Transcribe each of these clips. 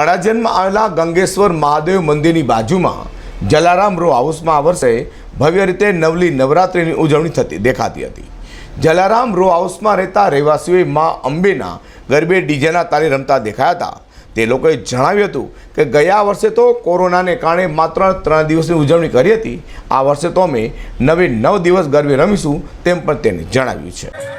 અડાજણમાં આવેલા ગંગેશ્વર મહાદેવ મંદિરની બાજુમાં જલારામ રો હાઉસમાં આ વર્ષે ભવ્ય રીતે નવલી નવરાત્રિની ઉજવણી થતી દેખાતી હતી। જલારામ રો હાઉસમાં રહેતા રહેવાસીઓએ મા અંબેના ગરબે ડીજેના તાલે રમતા દેખાયા હતા। તે લોકોએ જણાવ્યું હતું કે ગયા વર્ષે તો કોરોનાને કારણે માત્ર 3 દિવસની ઉજવણી કરી હતી, આ વર્ષે તો અમે 9 દિવસ ગરબે રમીશું તેમ પણ તેને જણાવ્યું છે।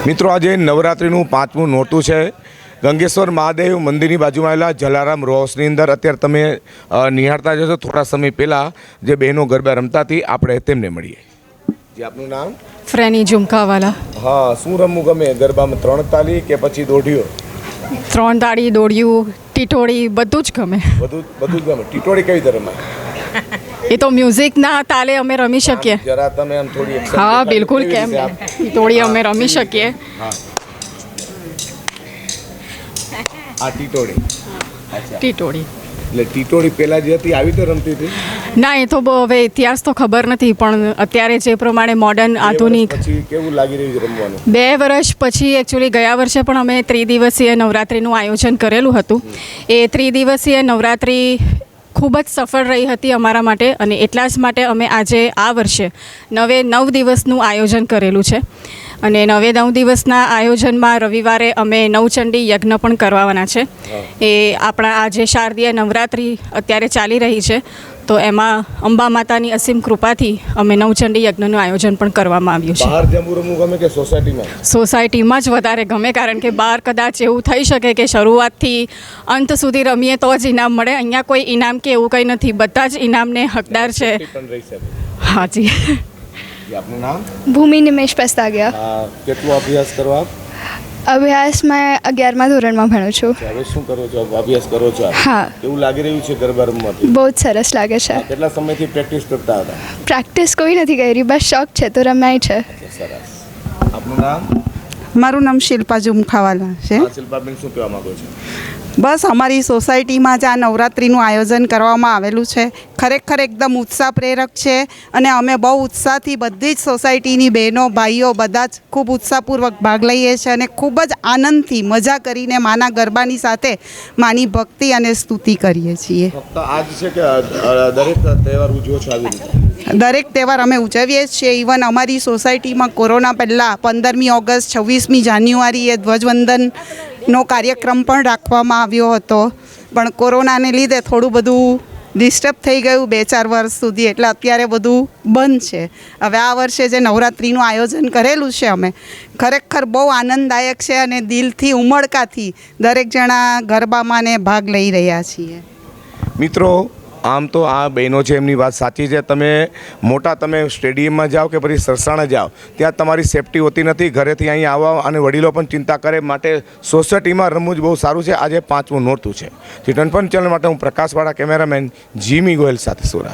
મિત્રો, આજે નવરાત્રિનું 5મું નોરતું છે। ગંગેશ્વર મહાદેવ મંદિરની બાજુમાં આવેલા જલારામ રો હાઉસની અંદર અત્યારે તમે નિહાળતા જશો। થોડા સમય પહેલાં જે બહેનો ગરબા રમતા હતી, આપણે તેમને મળીએ। જે આપનું નામ? ફ્રેની ઝુમકાવાલા। હા, શું રમવું ગમે ગરબામાં? 3 તાળી કે પછી દોઢીઓ? 3 તાળી, દોઢિયું, ટીટોળી બધું જ ગમે। બધું જ ગમે। ટીટોળી કેવી રીતે રમાય? એ તો મ્યુઝિકના તાલે અમે રમી શકીએ। જરા તમે આમ થોડી હા, બિલકુલ, કેમ ટીટોળી અમે રમી શકીએ। હા, આ ટીટોળી। ટીટોળી એટલે ટીટોળી પહેલાં જે હતી આવી તો રમતી હતી? ના, એ તો હવે ઇતિહાસ તો ખબર નથી, પણ અત્યારે જે પ્રમાણે મોડર્ન આધુનિક પછી કેવું લાગી રહ્યું છે રમવાનું? 2 વર્ષ પછી એકચ્યુઅલી ગયા વર્ષે પણ અમે 3 દિવસીય નવરાત્રિનું આયોજન કરેલું હતું। એ 3 દિવસીય નવરાત્રિ ખૂબ જ સફળ રહી હતી અમારા માટે, અને એટલા જ માટે અમે આજે આ વર્ષે 9 દિવસનું આયોજન કરેલું છે। અને 9 દિવસના આયોજનમાં રવિવારે અમે નવચંડી યજ્ઞ પણ કરવાના છે। એ આપણા આ જે શારદીય નવરાત્રિ અત્યારે ચાલી રહી છે, તો એમાં અંબા માતાની અસીમ કૃપાથી અમે નવચંડી યજ્ઞનું આયોજન પણ કરવામાં આવ્યું છે। બહાર જમવું રમવું ગમે કે સોસાયટીમાં? સોસાયટીમાં જ વધારે ગમે, કારણ કે બહાર કદાચ એવું થઈ શકે કે શરૂઆતથી અંત સુધી રમીએ તો જ ઇનામ મળે। અહીંયા કોઈ ઇનામ કે એવું કંઈ નથી, બધા જ ઇનામને હકદાર છે। હાજી। આપનું નામ? ભૂમિ નિમેશ પસ્તાગિયા। કેટલો અભ્યાસ કરો આપ? અભ્યાસ મેં 11મા ધોરણમાં ભણું છું. હવે શું કરો છો, અભ્યાસ કરો છો? હા. કેવું લાગી રહ્યું છે ગરબા રમવાથી? બહુ જ સરસ લાગે છે. કેટલા સમયથી પ્રેક્ટિસ કરતા હતા? પ્રેક્ટિસ કોઈ નથી કરી, બસ શોખ છે તો રમાય છે. સરસ. આપનું નામ? મારું નામ શિલ્પા ઝુમખાવાલા છે. શિલ્પાબેન, શું કહેવા માંગો છો? બસ અમારી સોસાયટીમાં જ આ નવરાત્રિનું આયોજન કરવામાં આવેલું છે. ખરેખર એકદમ ઉત્સાહ પ્રેરક છે અને અમે બહુ ઉત્સાહથી બધી જ સોસાયટીની બહેનો ભાઈઓ બધા જ ખૂબ ઉત્સાહપૂર્વક ભાગ લઈએ છીએ અને ખૂબ જ આનંદથી મજા કરીને માના ગરબાની સાથે માની ભક્તિ અને સ્તુતિ કરીએ છીએ. ફક્ત આજ છે કે દરેક તહેવાર ઉજવો છો આવી રીતે? દરેક તહેવાર અમે ઉજવીએ જ છીએ. ઇવન અમારી સોસાયટીમાં કોરોના પહેલાં 15મી ઓગસ્ટ 26મી જાન્યુઆરીએ ધ્વજવંદનનો કાર્યક્રમ પણ રાખવામાં આવ્યો હતો, પણ કોરોનાને લીધે થોડું બધું ડિસ્ટર્બ થઈ ગયું 2-4 વર્ષ સુધી, એટલે અત્યારે બધું બંધ છે. હવે આ વર્ષે જે નવરાત્રિનું આયોજન કરેલું છે અમે, ખરેખર બહુ આનંદદાયક છે અને દિલથી ઉમળકાથી દરેક જણા ગરબામાં ને ભાગ લઈ રહ્યા છીએ. મિત્રો, આમ તો આ બહેનો છે એમની વાત સાચી છે. તમે સ્ટેડિયમમાં જાઓ કે પછી સરસાણે જાઓ, ત્યાં તમારી સેફટી હોતી નથી. ઘરેથી અહીં આવવા અને વડીલો પણ ચિંતા કરે, માટે સોસાયટીમાં રમવું જ બહુ સારું છે. આજે 5મું નોરતું છે. જે ટનફન ચેનલ માટે હું પ્રકાશવાળા કેમેરામેન જીમી ગોયલ સાથે સુરત.